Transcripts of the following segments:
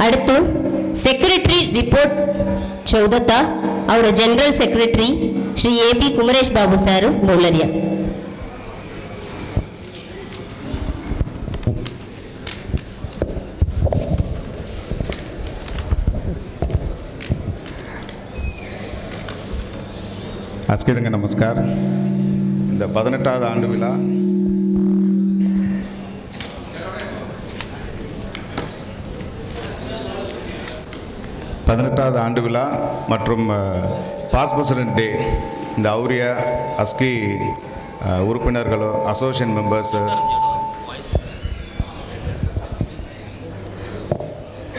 அடுத்து secretary report चौदता और general secretary Shri AB. Kumaresh बाबू सारू बोलरिया। अस्किदंग नमस्कार। இந்த 18வது ஆண்டு விழா மற்றும் பாஸ் பிரசிடென்ட் டே இந்த அவுரியா அஸ்கி உறுப்பினர்களோ அசோசியேஷன் மெம்பர்ஸ்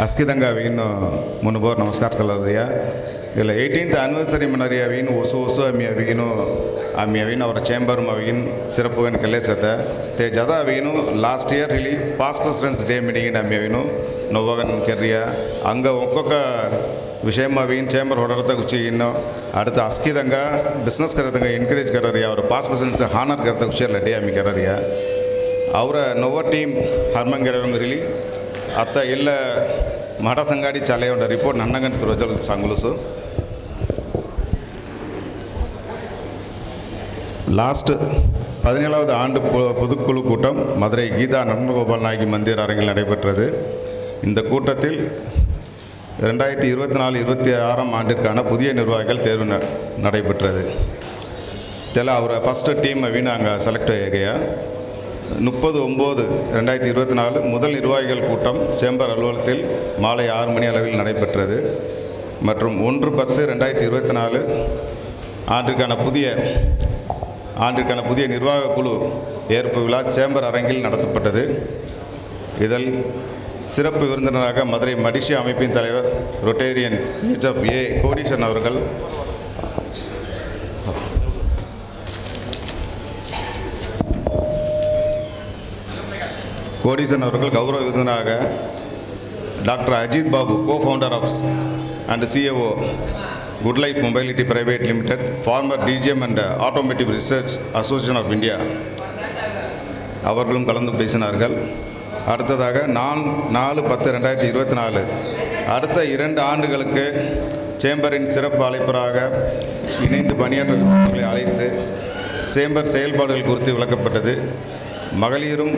अस्किदंगावीन मुनबोर नमस्कार कलरिया इला 18th एनिवर्सरी मनरियावीन ओसु ओसु आमी अवीन और चेंबर अवीन सिरपुगन कलेसत ते जदा अवीन लास्ट ईयर रिली पास प्रेसिडेंट्स डे मीटिंग आमी अवीन नोवगन केरिया अंग ओक्कोक विषय अवीन चेंबर होडरता कुछ इन्नो அடுத்து अस्किदंगा बिजनेस करदंगा एनकरेज कररिया और पास प्रेसिडेंट्स हानर करता कुछ डे आमी कररिया और नोवा टीम हरमंगरवंग रिली अत्ता इल्ल मठ संगाड़ी चाले उंड रिपोर्ट नन्नगंट रोजल सांगुलुसु लास्ट 17வது ஆண்டு பொதுக்குழு கூட்டம் மதுரை கீதா நந்தகோபால் நாயகி மந்திர் அரங்கில் நடைபெற்றது. இந்த கூட்டத்தில் 2024-26 ஆண்டிற்கான புதிய நிர்வாகிகள் தேர்வு நடைபெற்றது. தெல ಅವರ ಫಸ್ಟ್ ಟೀಮ್ ಅವಿನಾಂಗ ಸೆಲೆಕ್ಟ್ ಆಗೆಯ 30/9/2024 முதல் நிர்வாகிகள் கூட்டம் சேம்பர் அலுவலகத்தில் மாலை 6 மணி அளவில் நடைபெற்றது. மற்றும் 1/10/2024 ஆண்டிற்கான புதிய நிர்வாக குழு ஏற்பு விழா சேம்பர் அரங்கில் நடத்தப்பட்டது. இதில் சிறப்பு விருந்தினராக மதுரை மடிஷி அமைப்பின் தலைவர் ரொட்டேரியன் HFA கோடீசன் அவர்கள், கௌரவ விருந்தினராக doctor Ajith Babu co-founder of and CEO Good Life Mobility Private Limited, former DGM and Automotive Research Association of India அவர்களும் கலந்து பேசினார்கள். அடுத்ததாக 4/10/2024 அடுத்த 2 ஆண்டுகளுக்கு சேம்பரின் சிறப்பு அழைப்பராக இணைந்து பணியாற்றவர்களை அழைத்து சேம்பர் செயல்பாடுகள் குறித்து விளக்கப்பட்டது. மகளிரும்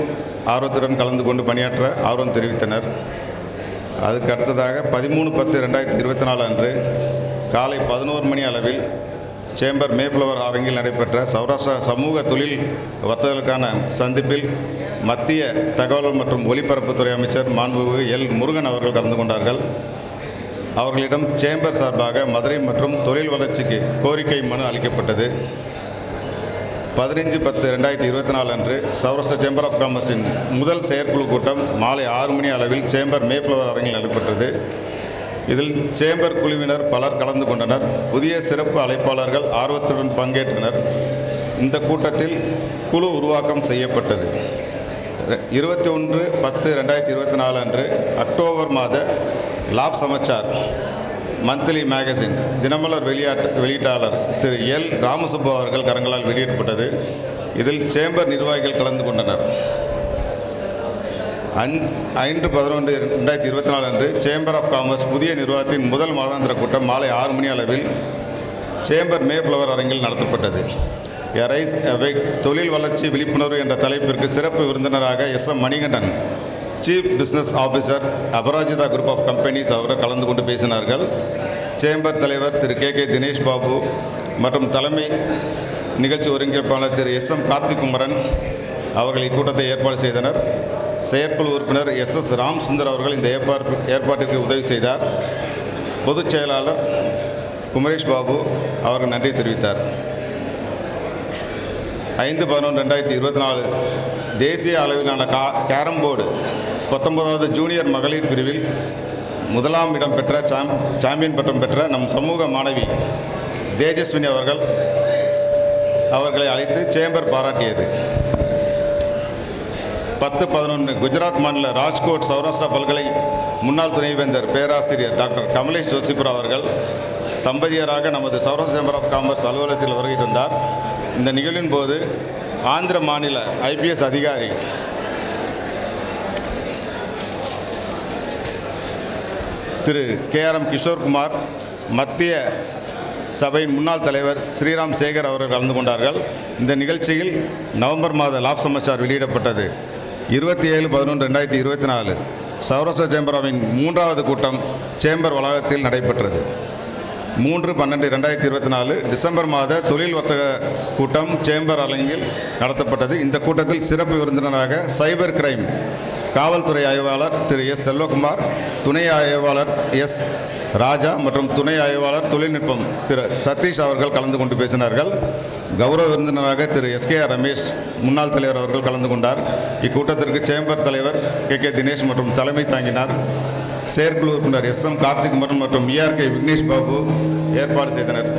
ஆர்வத்துடன் கலந்து கொண்டு பணியாற்ற ஆர்வம் தெரிவித்தனர். அதுக்கு அடுத்ததாக 13/10/2024 அன்று காலை 11 மணி அளவில் சேம்பர் மேஃப்ளவர் அரங்கில் நடைபெற்ற சௌராஷ்டிரா சமூக தொழில் வர்த்தகர்களுக்கான சந்திப்பில் மத்திய தகவல் மற்றும் ஒலிபரப்புத்துறை அமைச்சர் மாண்புமிகு எல் முருகன் அவர்கள் கலந்து கொண்டார்கள். அவர்களிடம் சேம்பர் சார்பாக மதுரை மற்றும் தொழில் வளர்ச்சிக்கு கோரிக்கை மனு அளிக்கப்பட்டது. 15/10/2024 அன்று சௌராஷ்டிரா சேம்பர் ஆஃப் காமர்ஸின் முதல் செயற்குழு கூட்டம் மாலை 6 மணி அளவில் சேம்பர் மேஃப்ளவர் அரங்கில் நடைபெற்றது. இதில் சேம்பர் குழுவினர் பலர் கலந்து கொண்டனர். புதிய சிறப்பு அழைப்பாளர்கள் ஆர்வத்துடன் பங்கேற்றனர். இந்த கூட்டத்தில் குழு உருவாக்கம் செய்யப்பட்டது. 21/10/2024 அன்று அக்டோபர் மாத லாப் சமாச்சார் மந்த்லி மேகசின் தினமலர் வெளியீட்டாளர் திரு எல் ராமசுப்பு அவர்கள் கரங்களால் வெளியிடப்பட்டது. இதில் சேம்பர் நிர்வாகிகள் கலந்து கொண்டனர். 5/11/2024 அன்று சேம்பர் ஆஃப் காமர்ஸ் புதிய நிர்வாகத்தின் முதல் மாதாந்திர கூட்டம் மாலை 6 மணி அளவில் சேம்பர் மேஃப்ளவர் அரங்கில் நடத்தப்பட்டது. ரைஸ் அவேக் தொழில் வளர்ச்சி விழிப்புணர்வு என்ற தலைப்பிற்கு சிறப்பு விருந்தினராக SM Manikandan chief business officer Aparajitha group of companies அவர்கள் கலந்து கொண்டு பேசினார்கள். சேம்பர் தலைவர் திரு KK தினேஷ் பாபு மற்றும் தலைமை நிகழ்ச்சி ஒருங்கிணைப்பாளர் திரு SM கார்த்திக் குமரன் அவர்கள் இக்கூட்டத்தை ஏற்பாடு செய்தனர். செயற்குழு உறுப்பினர் SS ராம் சுந்தர் அவர்கள் இந்த ஏற்பாட்டிற்கு உதவி செய்தார். பொதுச் செயலாளர் குமரேஷ் பாபு அவர்கள் நன்றி தெரிவித்தார். 5/11/2024 தேசிய அளவிலான கேரம் போர்டு 19வது ஜூனியர் மகளிர் பிரிவில் முதலாம் இடம் பெற்ற சாம்பியன் பட்டம் பெற்ற நம் சமூக மாணவி தேஜஸ்வினி அவர்களை அழைத்து சேம்பர் பாராட்டியது. 10/11 குஜராத் மாநில ராஜ்கோட் சௌராஷ்டிரா பல்கலை முன்னாள் துணைவேந்தர் பேராசிரியர் டாக்டர் கமலேஷ் ஜோசிபுரா அவர்கள் தம்பதியராக நமது சௌராஷ்டிரா சேம்பர் ஆஃப் காமர்ஸ் அலுவலகத்தில் வருகை தந்தார். இந்த நிகழ்வின் போது ஆந்திர மாநில IPS அதிகாரி திரு KRM கிஷோர்குமார், மத்திய சபையின் முன்னாள் தலைவர் ஸ்ரீராம் சேகர் அவர்கள் கலந்து கொண்டார்கள். இந்த நிகழ்ச்சியில் நவம்பர் மாத லாப் சமாச்சார் வெளியிடப்பட்டது. 27/11/2024 சௌராஷ்டிரா சேம்பராவின் 3வது கூட்டம் சேம்பர் வளாகத்தில் நடைபெற்றது. 3/12/2024 டிசம்பர் மாத தொழில் வர்த்தக கூட்டம் சேம்பர் அரங்கில் நடத்தப்பட்டது. இந்த கூட்டத்தில் சிறப்பு விருந்தினராக சைபர் கிரைம் காவல்துறை ஆய்வாளர் திரு S. செல்வகுமார், துணை ஆய்வாளர் S. ராஜா மற்றும் துணை ஆய்வாளர் தொழில்நுட்பம் திரு சதீஷ் அவர்கள் கலந்து கொண்டு பேசினார்கள். கௌரவ விருந்தினராக திரு SKR ரமேஷ், முன்னாள் தலைவர் அவர்கள் கலந்து கொண்டார். இக்கூட்டத்திற்கு சேம்பர் தலைவர் KK தினேஷ் மற்றும் தலைமை தாங்கினார். செயற்குழு உறுப்பினர் SM கார்த்திகுமரன் மற்றும் ERK விக்னேஷ் பாபு ஏற்பாடு செய்தனர்.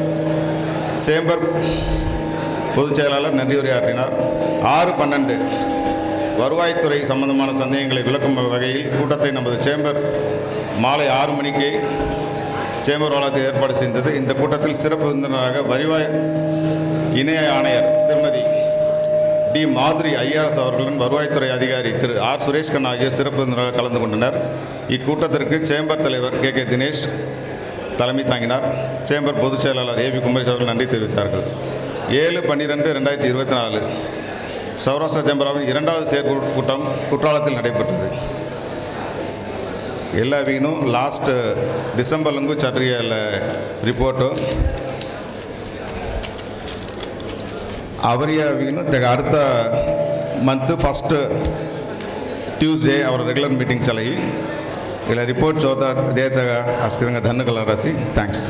சேம்பர் பொதுச் செயலாளர் நன்றியுரையாற்றினார். 6/12 வருவாய்த்துறை சம்பந்தமான சந்தேகங்களை விளக்கும் வகையில் கூட்டத்தை நமது சேம்பர் மாலை 6 மணிக்கு சேம்பர் வளாகத்தில் ஏற்பாடு செய்தது. இந்த கூட்டத்தில் சிறப்பு விருந்தினராக வருவாய் இணை ஆணையர் திருமதி D. மாதுரி IRS அவர்களுடன் வருவாய்த்துறை அதிகாரி திரு R. சுரேஷ்கண்ணா ஆகிய சிறப்பு விருந்தினராக கலந்து கொண்டனர். இக்கூட்டத்திற்கு சேம்பர் தலைவர் KK தினேஷ் தலைமை தாங்கினார். சேம்பர் பொதுச் செயலாளர் AB குமரேஷ் அவர்கள் நன்றி தெரிவித்தார்கள். 7/12/2024 சௌராஷ்டிரா சேம்பராவின் 2வது செயற்குழு கூட்டம் குற்றாலத்தில் நடைபெற்றது. ಎಲ್ಲವಿಗೂ ಲಾಸ್ಟ್ ಡಿಸೆಂಬರ್ಲಂಗೂ ಚಟ್ರಿಯಲ್ಲ ರಿಪೋರ್ಟು ಅವರಿಗೂ அடுத்த ಮಂತ್ ಫಸ್ಟ್ ಟ್ಯೂಸ್ಡೇ ಅವರ ರೆಗ್ಯುಲರ್ ಮೀಟಿಂಗ್ ಚಲೈ ಇಲ್ಲ ರಿಪೋರ್ಟ್ ಚೋದ ದೇತಗ ಅಸ್ಕಿದಂಗ ಧನ್ಯವಾದ ರಸಿ ಥ್ಯಾಂಕ್ಸ್.